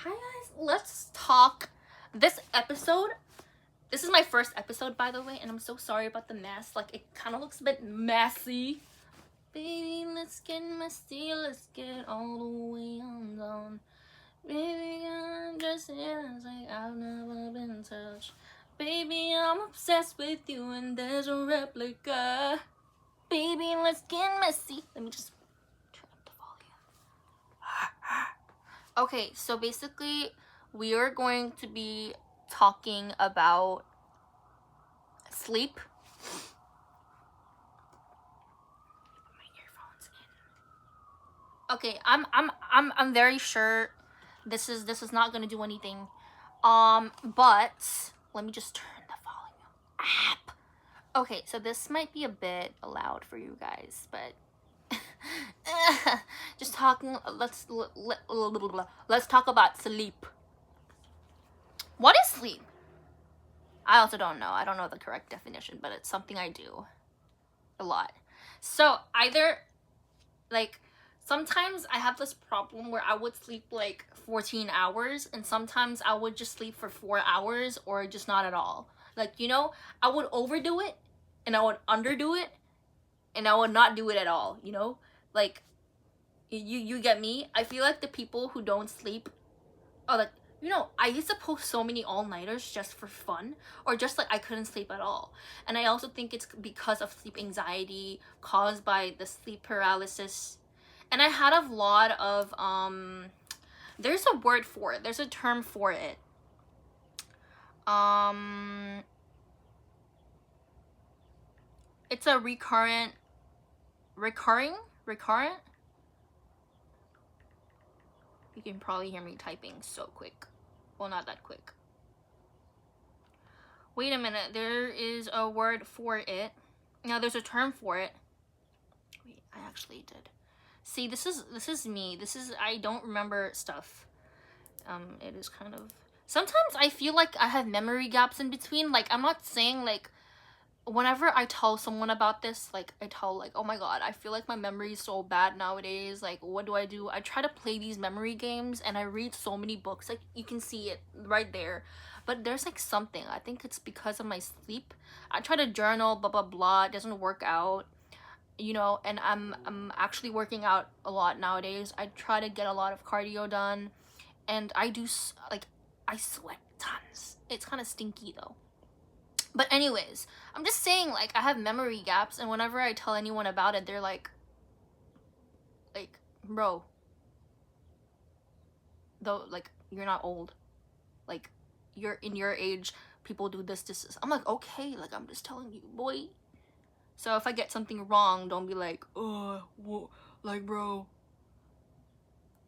Hi guys, let's talk. This is my first episode, by the way, and I'm so sorry about the mess. Like, it kind of looks a bit messy. Baby, let's get messy, let's get all the way on down. Baby, I'm just here, it's like I've never been touched. Baby, I'm obsessed with you, and there's a replica. Baby, let's get messy. Let me just turn up the volume. Okay, so basically, we are going to be talking about sleep. Put my earphones in. Okay, I'm very sure this is not gonna do anything. But let me just turn the volume up. Okay, so this might be a bit loud for you guys, but just talking. Let's talk about sleep. What is sleep? I also don't know. I don't know the correct definition, but it's something I do a lot. So either, like, sometimes I have this problem where I would sleep like 14 hours, and sometimes I would just sleep for 4 hours or just not at all. Like, I would overdo it and I would underdo it and I would not do it at all, Like, you get me? I feel like the people who don't sleep are like, I used to post so many all-nighters just for fun, or just like I couldn't sleep at all. And I also think it's because of sleep anxiety caused by the sleep paralysis. And I had a lot of there's a word for it. There's a term for it. It's a recurrent. You can probably hear me typing so quick. Well, not that quick. Wait a minute, there is a word for it. Now there's a term for it. Wait, I actually did. See, this is me. I don't remember stuff. It is kind of, sometimes I feel like I have memory gaps in between. Like, I'm not saying like, whenever I tell someone about this, like, I tell like, oh my god, I feel like my memory is so bad nowadays. Like, what do? I try to play these memory games and I read so many books. Like, you can see it right there. But there's like something. I think it's because of my sleep. I try to journal, blah blah blah. It doesn't work out. And I'm actually working out a lot nowadays. I try to get a lot of cardio done, and I do, like, I sweat tons. It's kind of stinky though. But anyways, I'm just saying, like, I have memory gaps, and whenever I tell anyone about it, they're like, bro, though, like, you're not old. Like, you're in your age, people do this. I'm like, okay, like, I'm just telling you, boy. So if I get something wrong, don't be like, oh, well, like, bro,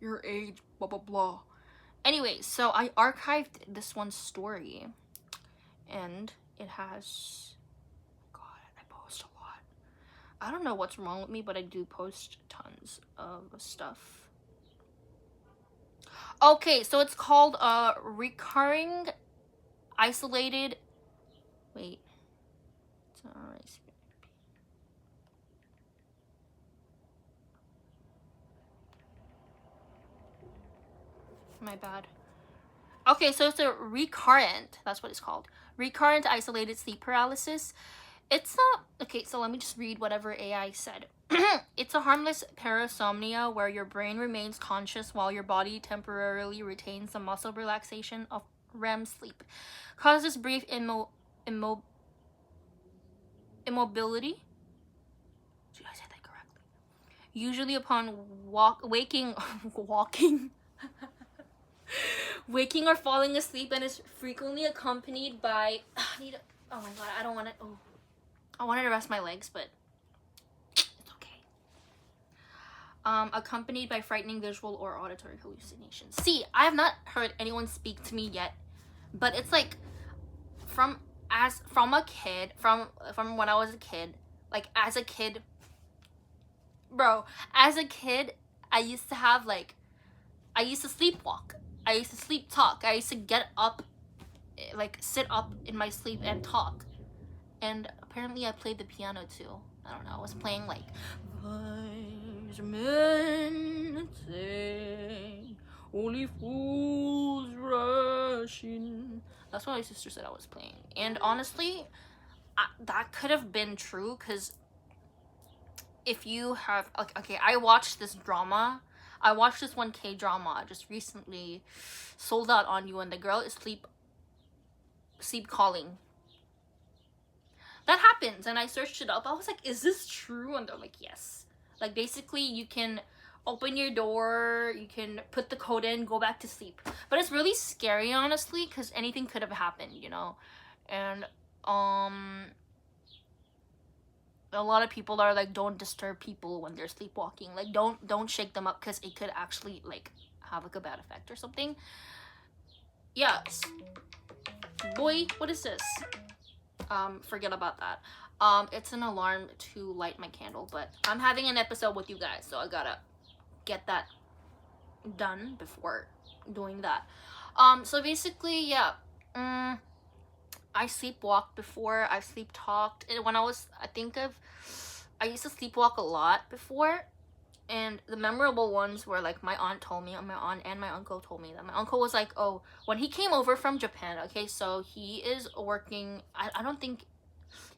your age, blah, blah, blah. Anyways, so I archived this one story, and it has, god, I post a lot. I don't know what's wrong with me, but I do post tons of stuff. Okay, so it's called recurring isolated, wait, it's not right. My bad. Okay, so it's a recurrent, that's what it's called. Recurrent isolated sleep paralysis. It's not, okay, so let me just read whatever AI said. It's a harmless parasomnia where your brain remains conscious while your body temporarily retains the muscle relaxation of REM sleep. Causes brief immobility. Did I say that correctly? Usually upon waking waking or falling asleep, and is frequently accompanied by oh my god, I don't want to, I wanted to rest my legs, but it's okay. Accompanied by frightening visual or auditory hallucinations. See, I have not heard anyone speak to me yet, but it's like from a kid, from when I was a kid, like, as a kid, bro, as a kid, I used to have, like, I used to sleepwalk, I used to sleep talk, I used to get up, like, sit up in my sleep and talk. And apparently I played the piano too. I don't know, I was playing like, wise men say Only fools rush in. That's what my sister said I was playing. And honestly, that could have been true, because if you have, okay, I watched this drama. I watched this one K-drama just recently, Sold Out on You, and the girl is sleep calling. That happens, and I searched it up. I was like, is this true? And they're like, yes. Like, basically, you can open your door, you can put the code in, go back to sleep. But it's really scary, honestly, because anything could have happened, you know? And, a lot of people are like, don't disturb people when they're sleepwalking. Like, don't shake them up, because it could actually, like, have, like, a bad effect or something. Yes. Boy, what is this? Forget about that. It's an alarm to light my candle, but I'm having an episode with you guys, so I gotta get that done before doing that. So basically, yeah, I sleepwalked before. I sleep talked. And when I used to sleepwalk a lot before, and the memorable ones were like my aunt and my uncle told me that. My uncle was like, oh, when he came over from Japan, okay, so he is working, I don't think,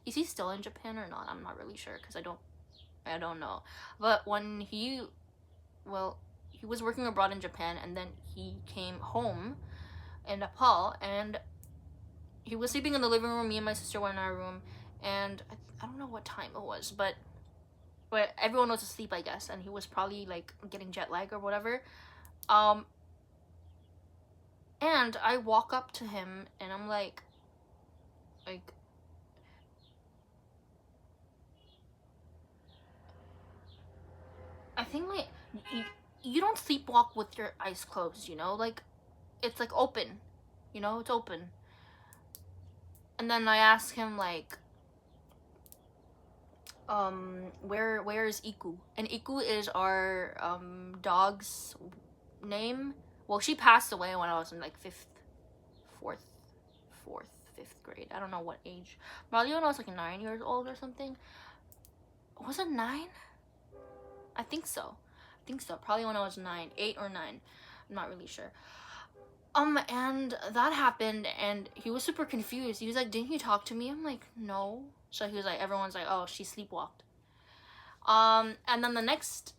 is he still in Japan or not? I'm not really sure, because I don't know. But when he was working abroad in Japan, and then he came home in Nepal, and he was sleeping in the living room. Me and my sister were in our room, and I don't know what time it was, but everyone was asleep, I guess, and he was probably like getting jet lag or whatever. And I walk up to him, and I'm like I think, like, you don't sleepwalk with your eyes closed, you know? Like, it's like open, you know? It's open. And then I ask him, like, where is Iku? And Iku is our dog's name. Well, she passed away when I was in like fifth grade. I don't know what age. Probably when I was like 9 years old or something. Was it 9? I think so. Probably when I was 9, 8 or 9. I'm not really sure. And that happened, and he was super confused. He was like, didn't you talk to me? I'm like, no. So he was like, everyone's like, oh, she sleepwalked. And then the next,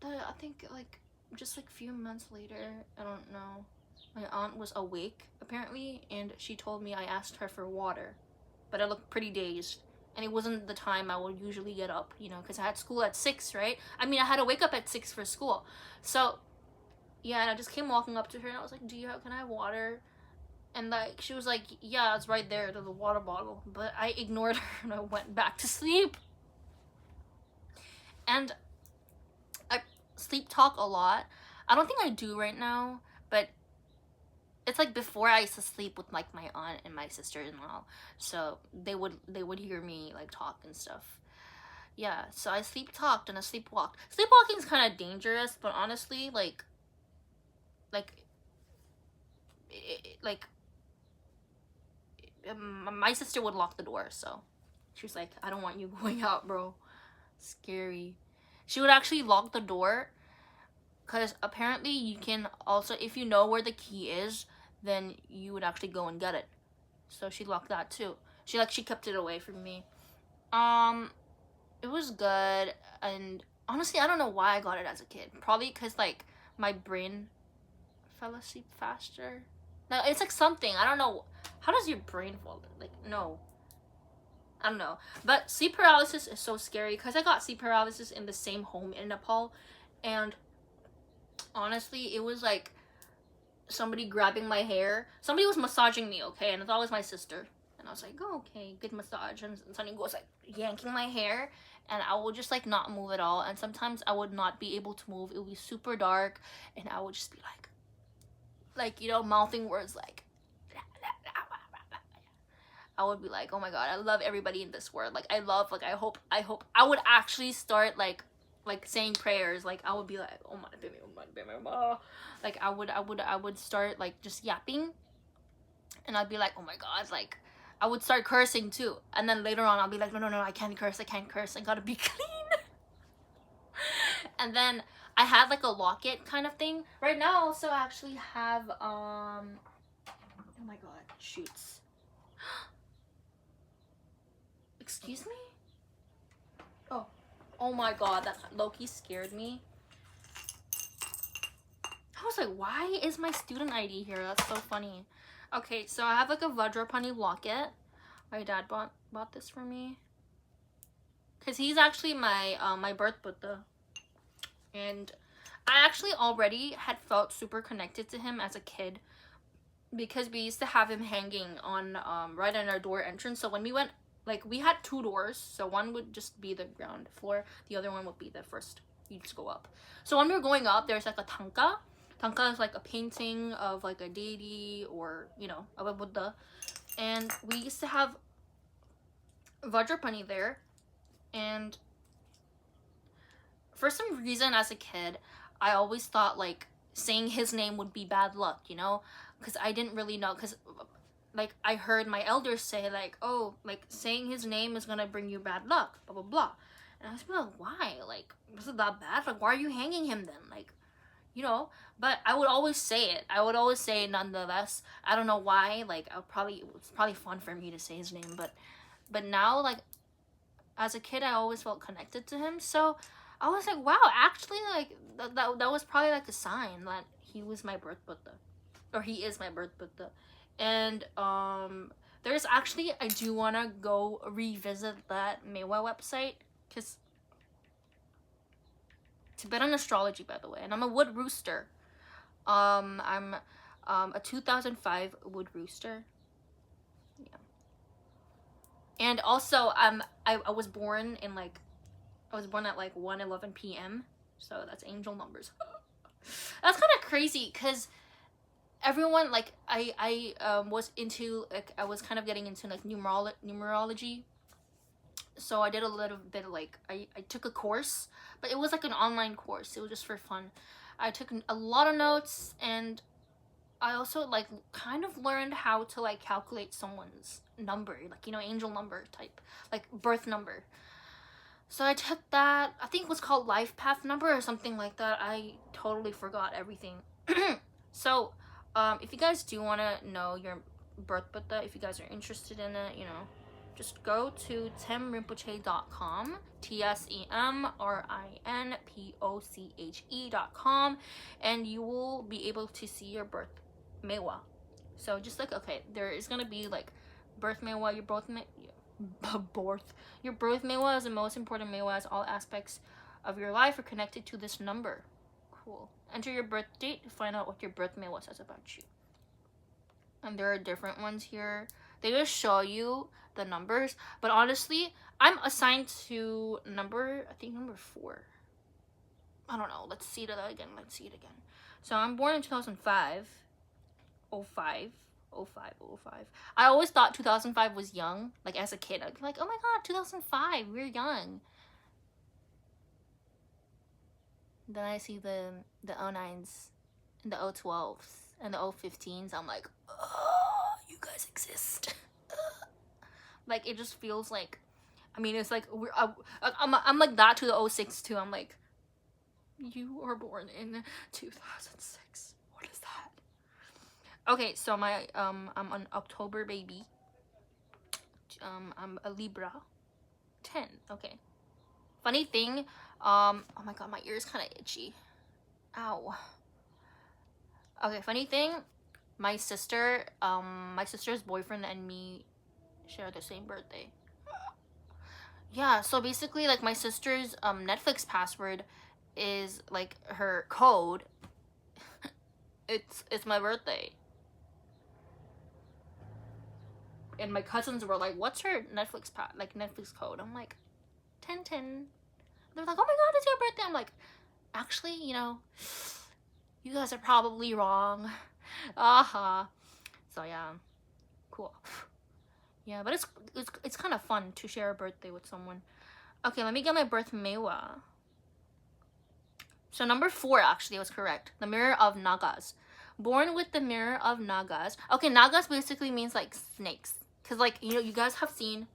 I think, like, just like a few months later, I don't know, my aunt was awake, apparently, and she told me I asked her for water. But I looked pretty dazed. And it wasn't the time I would usually get up, you know, because I had school at 6, right? I mean, I had to wake up at 6 for school. So, yeah, and I just came walking up to her, and I was like, can I have water? And, like, she was like, yeah, it's right there, there's a water bottle. But I ignored her, and I went back to sleep. And I sleep talk a lot. I don't think I do right now, but it's like before I used to sleep with like my aunt and my sister-in-law, so they would hear me like talk and stuff. Yeah, so I sleep talked and I sleepwalked. Sleepwalking is kind of dangerous, but honestly, like my sister would lock the door, so she was like, I don't want you going out, bro. Scary. She would actually lock the door, because apparently you can also, if you know where the key is, then you would actually go and get it. So she locked that too. She kept it away from me. It was good, and honestly, I don't know why I got it as a kid. Probably because like my brain fell asleep faster. No, it's like something, I don't know. How does your brain fall? Like, no. I don't know. But sleep paralysis is so scary, because I got sleep paralysis in the same home in Nepal, and honestly, it was like somebody grabbing my hair. Somebody was massaging me, okay, and I thought it was my sister. And I was like, oh, okay, good massage. And somebody was like yanking my hair, and I would just like not move at all. And sometimes I would not be able to move. It would be super dark, and I would just be like, you know, mouthing words like, I would be like, oh my god, I love everybody in this world. Like, I hope I would actually start like saying prayers. Like, I would be like, oh my baby, like I would start like just yapping, and I'd be like, oh my god, like I would start cursing too. And then later on I'll be like, no, I can't curse, I gotta be clean. And then I had like a locket kind of thing. Right now I also actually have oh my god, shoots. Excuse me? Oh my god, that low-key scared me. I was like, why is my student ID here? That's so funny. Okay, so I have like a Vajrapani locket. My dad bought this for me. Cause he's actually my my birth Buddha. And I actually already had felt super connected to him as a kid. Because we used to have him hanging on right on our door entrance. So when we went, like, we had 2 doors, so one would just be the ground floor, the other one would be the first. You just go up. So when we were going up, there's like a tanka. Tanka is like a painting of like a deity or, you know, of a Buddha. And we used to have Vajrapani there. And for some reason as a kid, I always thought like saying his name would be bad luck, you know? Because I didn't really know, because like I heard my elders say like, oh, like saying his name is gonna bring you bad luck, blah blah blah. And I was like, why? Like, was it that bad? Like, why are you hanging him then? Like, you know? But I would always say it. I would always say it nonetheless. I don't know why. Like, it's probably fun for me to say his name, but now, like, as a kid, I always felt connected to him. So I was like, wow, actually, like that was probably like a sign that he was my birth Buddha, or he is my birth Buddha. And there's actually, I do want to go revisit that Meiwa website, because Tibetan astrology, by the way, and I'm a wood rooster. I'm a 2005 wood rooster. Yeah. And also I was born in like, I was born at like 1:11 p.m. So that's angel numbers. That's kind of crazy, because everyone, like, I was into, like, I was kind of getting into like numerology. So I did a little bit of like, I took a course, but it was like an online course. It was just for fun. I took a lot of notes, and I also like kind of learned how to like calculate someone's number, like, you know, angel number type, like birth number. So I took that, I think it was called life path number or something like that. I totally forgot everything. So if you guys do want to know your birth Buddha, if you guys are interested in it, you know, just go to temrinpoche.com, TSEMRINPOCHE.com, and you will be able to see your birth Meiwa. So just like, okay, there is gonna be like birth Meiwa, your birth Meiwa is the most important Meiwa, as all aspects of your life are connected to this number. Cool. Enter your birth date to find out what your birth Meiwa says about you. And there are different ones here. They just show you the numbers, but honestly, I'm assigned to number, I think number 4. I don't know. Let's see that again. Let's see it again. So I'm born in 2005. 05. I always thought 2005 was young. Like, as a kid, I'd be like, oh my god, 2005, we're young. Then I see the 09s and the 012s and the 015s. I'm like, oh, you guys exist. Like, it just feels like, I mean, it's like I'm like that to the 06 too. I'm like, you were born in 2006. What is that? Okay, so my I'm an October baby. I'm a Libra 10. Okay. Funny thing, oh my god, my ear is kind of itchy. Ow. Okay, funny thing, my sister's boyfriend and me share the same birthday. Yeah, so basically, like, my sister's Netflix password is like her code. It's my birthday. And my cousins were like, what's her Netflix code? I'm like, 1010. They're like, oh my god, it's your birthday. I'm like, actually, you know, you guys are probably wrong. So yeah, cool. Yeah, but it's kind of fun to share a birthday with someone. Okay, let me get my birth Meiwa. So number 4 actually was correct. The mirror of Nagas. Born with the mirror of Nagas. Okay, Nagas basically means like snakes. Because, like, you know, you guys have seen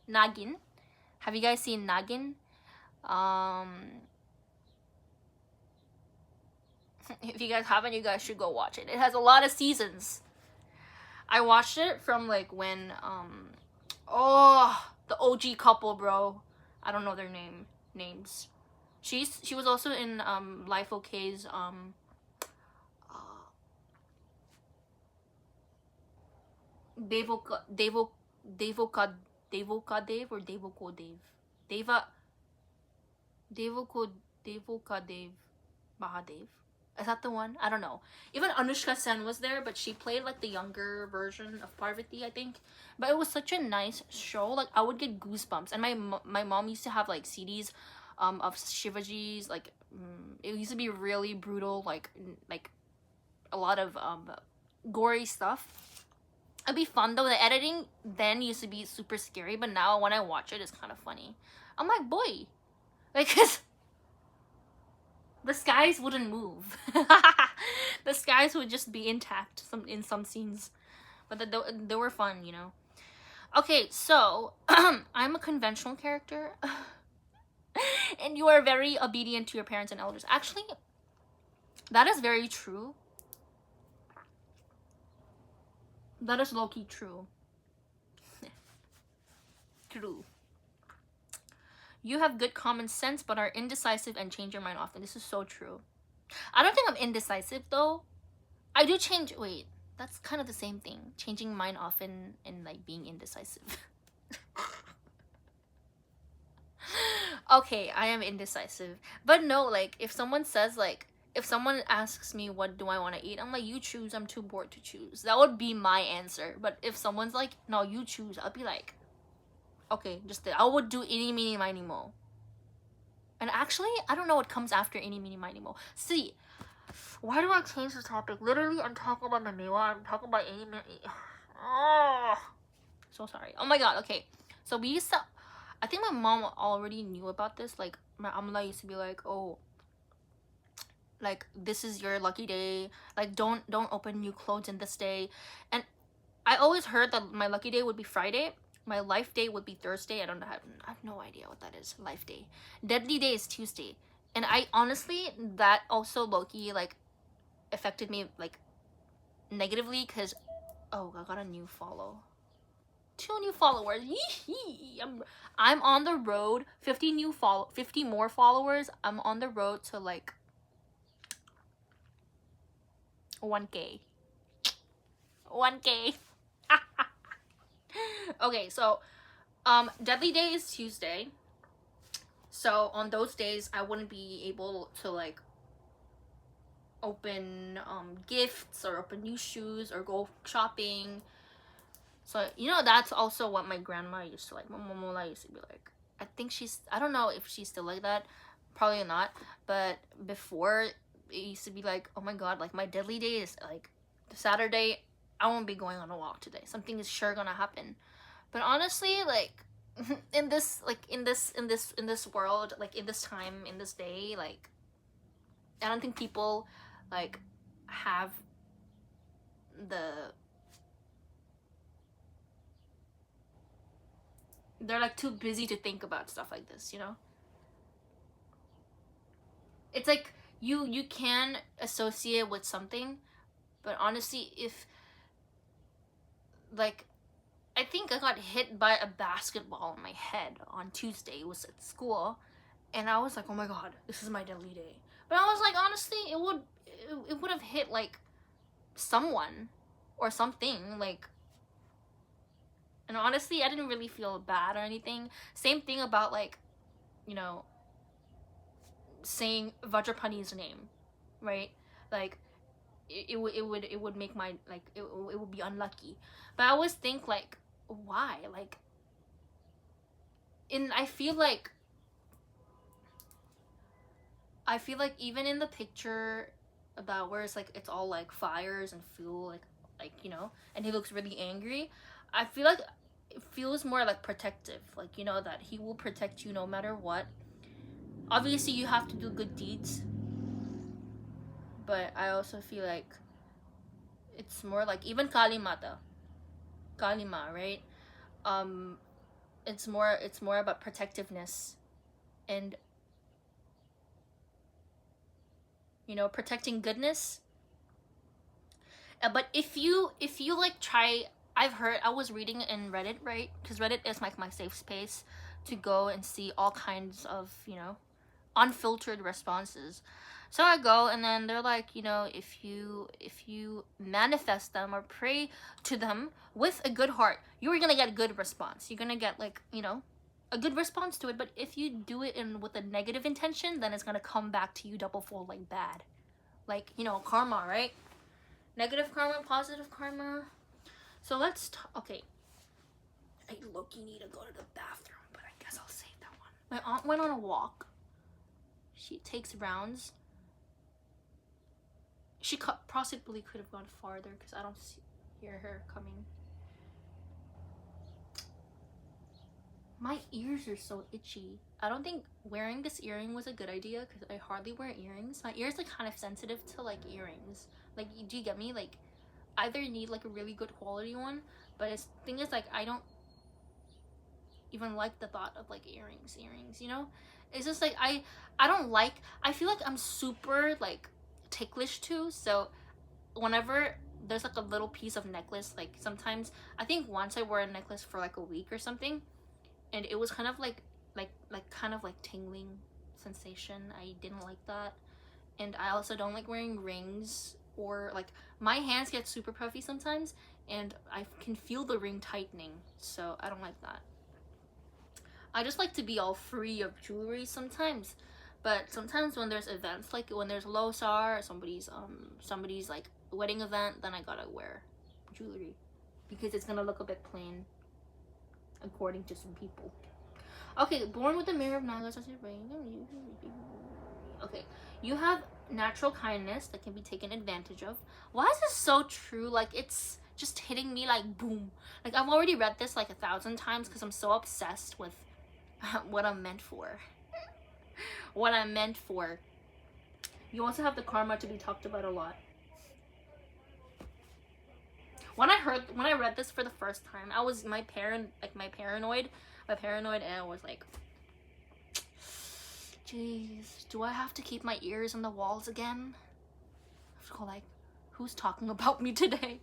Nagin. Have you guys seen Nagin? Um, if you guys haven't, you guys should go watch it. It has a lot of seasons. I watched it from like when oh, the OG couple, bro. I don't know their names. She was also in Life OK's uh, Devoka Devo Devoka Devoka Dave or Devoko Dave. Deva Devoko Devoka Dave Mahadev. Is that the one? I don't know. Even Anushka Sen was there, but she played like the younger version of Parvati, I think. But it was such a nice show. Like I would get goosebumps. And my mom used to have like CDs of Shivaji's, like it used to be really brutal, like a lot of gory stuff. It'd be fun though. The editing then used to be super scary, but now when I watch it, it's kind of funny. I'm like, boy, like, 'cause the skies wouldn't move. The skies would just be intact in some scenes, but they were fun, you know. Okay, so I'm a conventional character, and you are very obedient to your parents and elders. Actually, that is very true. That is low-key true. True. You have good common sense but are indecisive and change your mind often. This is so true. I don't think I'm indecisive though. I do change. Wait, that's kind of the same thing. Changing mind often and like being indecisive. Okay, I am indecisive. But no, like if someone says like, if someone asks me what do I want to eat, I'm like, you choose, I'm too bored to choose. That would be my answer. But if someone's like, no, you choose, I'll be like, okay, I would do any, meeny, miny, mo. And actually, I don't know what comes after any, meeny, miny, mo. See, why do I change the topic? Literally, I'm talking about Maniwa. I'm talking about any, oh, so sorry. Oh my god, okay. So we used to, I think my mom already knew about this. Like, my amla used to be like, oh, like, this is your lucky day. Like, don't open new clothes in this day. And I always heard that my lucky day would be Friday. My life day would be Thursday. I have no idea what that is. Life day. Deadly day is Tuesday. And I honestly, that also low-key like affected me like negatively because, oh, I got a new follow. 2 new followers. Yee-hee. I'm on the road. 50 more followers. I'm on the road to like 1K. 1K. Okay, so deadly day is Tuesday. So on those days I wouldn't be able to like open gifts or open new shoes or go shopping. So you know, that's also what my grandma used to like. My momola used to be like, I don't know if she's still like that, probably not, but before it used to be like, oh my god, like my deadly day is like Saturday. I won't be going on a walk today. Something is sure gonna happen. But honestly, like in this world, like in this time, in this day, like I don't think people like have they're like too busy to think about stuff like this, you know? It's like you can associate with something, but honestly, if like, I think I got hit by a basketball on my head on Tuesday. It was at school, and I was like, oh my god, this is my deadly day. But I was like, honestly, it would have hit like someone or something, like, and honestly, I didn't really feel bad or anything. Same thing about like, you know, saying Vajrapani's name, right? Like it would make my like it would be unlucky. But I always think like, why? Like, I feel like even in the picture about where it's like it's all like fires and fuel, like you know, and he looks really angry, I feel like it feels more like protective, like, you know, that he will protect you no matter what. Obviously you have to do good deeds, but I also feel like it's more like even Kalima, right? um it's more about protectiveness and, you know, protecting goodness. But if you like try, I was reading in Reddit, right? Because Reddit is like my safe space to go and see all kinds of, you know, unfiltered responses. So I go, and then they're like, you know, if you manifest them or pray to them with a good heart, you're gonna get a good response. You're gonna get, like, you know, a good response to it. But if you do it in with a negative intention, then it's gonna come back to you double fold, like bad, like, you know, karma, right? Negative karma, positive karma. So let's okay. I low-key need to go to the bathroom, but I guess I'll save that one. My aunt went on a walk. She takes rounds. She possibly could have gone farther because I don't hear her coming. My ears are so itchy. I don't think wearing this earring was a good idea because I hardly wear earrings. My ears are kind of sensitive to like earrings. Like, do you get me? Like, either need like a really good quality one, but the thing is, like, I don't even like the thought of like earrings, you know? It's just like I don't like, I feel like I'm super like ticklish too, so whenever there's like a little piece of necklace, like sometimes, I think once I wore a necklace for like a week or something, and it was kind of like kind of like tingling sensation. I didn't like that. And I also don't like wearing rings, or like my hands get super puffy sometimes and I can feel the ring tightening, so I don't like that. I just like to be all free of jewelry sometimes, but sometimes when there's events, like when there's Losar or somebody's like wedding event, then I gotta wear jewelry because it's gonna look a bit plain according to some people. Okay, born with the mirror of knowledge. Okay, you have natural kindness that can be taken advantage of. Why is this so true? Like, it's just hitting me like boom. Like, I've already read this like 1,000 times because I'm so obsessed with what I'm meant for. What I'm meant for. You also have the karma to be talked about a lot. When I read this for the first time, I was paranoid, and I was like, jeez, do I have to keep my ears on the walls again? I have to go like, who's talking about me today?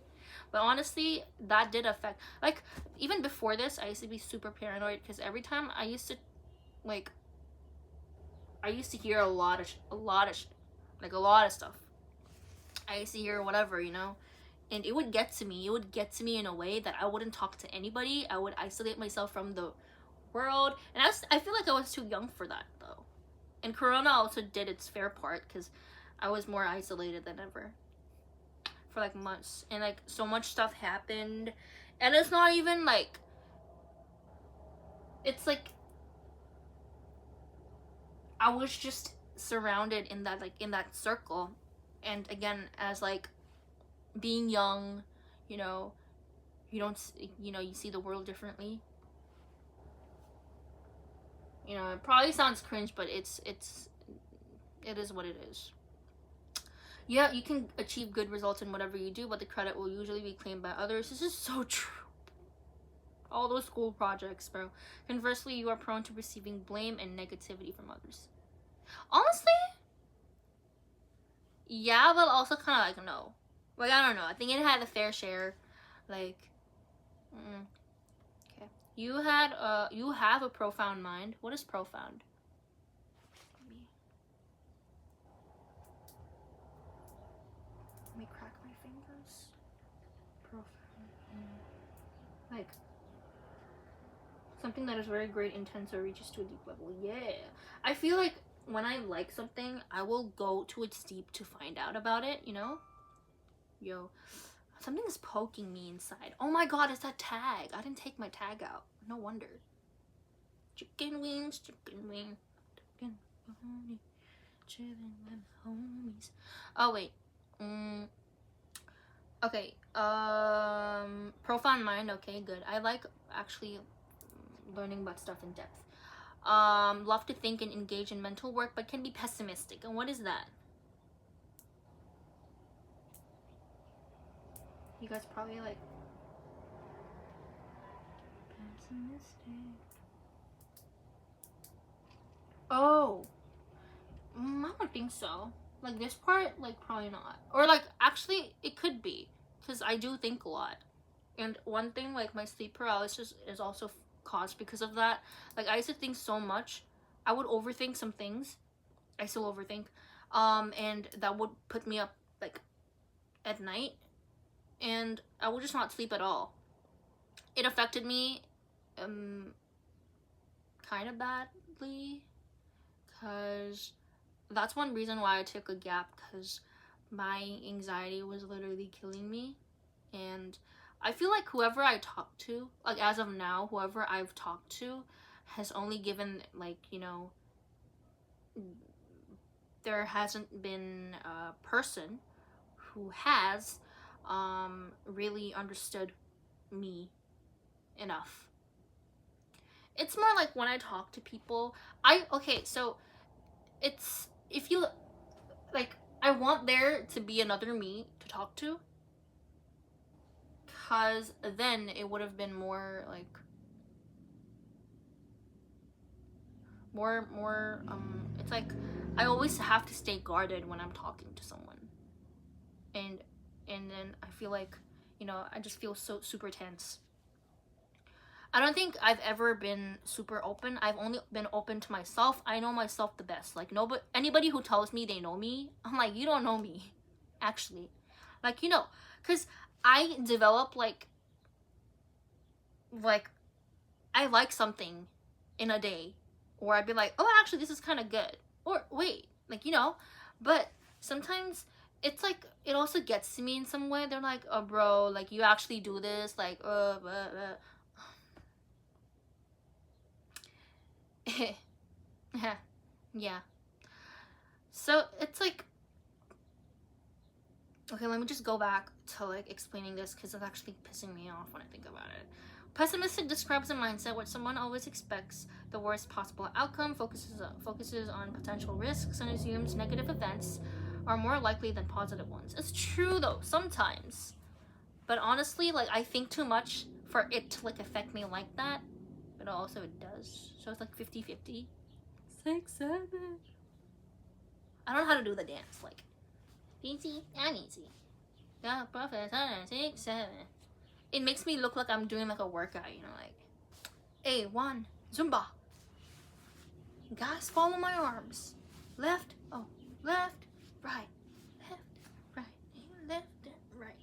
But honestly, that did affect, like, even before this, I used to be super paranoid because every time I used to hear a lot of stuff. I used to hear whatever, you know, and it would get to me. It would get to me in a way that I wouldn't talk to anybody. I would isolate myself from the world, and I feel like I was too young for that though. And Corona also did its fair part because I was more isolated than ever for like months, and like so much stuff happened, and it's not even like, it's like I was just surrounded in that circle. And again, as like being young, you know, you don't, you know, you see the world differently. You know, it probably sounds cringe, but it is what it is. Yeah, you can achieve good results in whatever you do, but the credit will usually be claimed by others. This is so true. All those school projects, bro. Conversely, you are prone to receiving blame and negativity from others. Honestly, yeah, but also kind of like no. Like, I don't know. I think it had a fair share. Like, okay. You have a profound mind. What is profound? Let me crack my fingers. Profound. Like, something that is very great, intense, or reaches to a deep level. Yeah. I feel like when I like something, I will go to its deep to find out about it, you know? Yo. Something is poking me inside. Oh my god, it's that tag. I didn't take my tag out. No wonder. Chicken wings, chicken wings. Chilling with homies. Oh, wait. Okay. Profound mind. Okay, good. I like actually learning about stuff in depth. Love to think and engage in mental work, but can be pessimistic. And what is that? You guys probably like pessimistic. Oh, I don't think so. Like this part, like probably not. Or like actually, it could be because I do think a lot. And one thing, like my sleep paralysis is also caused because of that. Like I used to think so much. I would overthink some things. I still overthink. And that would put me up like at night, and I would just not sleep at all. It affected me kind of badly, because that's one reason why I took a gap, because my anxiety was literally killing me. And I feel like whoever I talk to, like as of now, whoever I've talked to has only given, like, you know, there hasn't been a person who has really understood me enough. It's more like when I talk to people, okay, so it's, if you, like, I want there to be another me to talk to, because then it would have been more like more it's like I always have to stay guarded when I'm talking to someone, and then I feel like, you know, I just feel so super tense. I don't think I've ever been super open. I've only been open to myself. I know myself the best. Like, nobody, anybody who tells me they know me, I'm like, you don't know me, actually. Like, you know, because I develop like I like something in a day, or I'd be like, oh, actually, this is kind of good. Or wait, like, you know, but sometimes it's like it also gets to me in some way. They're like, oh, bro, like you actually do this, like, yeah. So it's like, okay, let me just go back to like explaining this, because it's actually pissing me off when I think about it. Pessimistic describes a mindset where someone always expects the worst possible outcome, focuses on potential risks, and assumes negative events are more likely than positive ones. It's true though, sometimes. But honestly, like I think too much for it to like affect me like that. But also it does. So it's like 50-50. 6, 7. I don't know how to do the dance. Like, easy, I'm easy. Yeah, profit, 6, 7. It makes me look like I'm doing like a workout, you know, like A1 Zumba. Guys, follow my arms. Left, oh, left, right,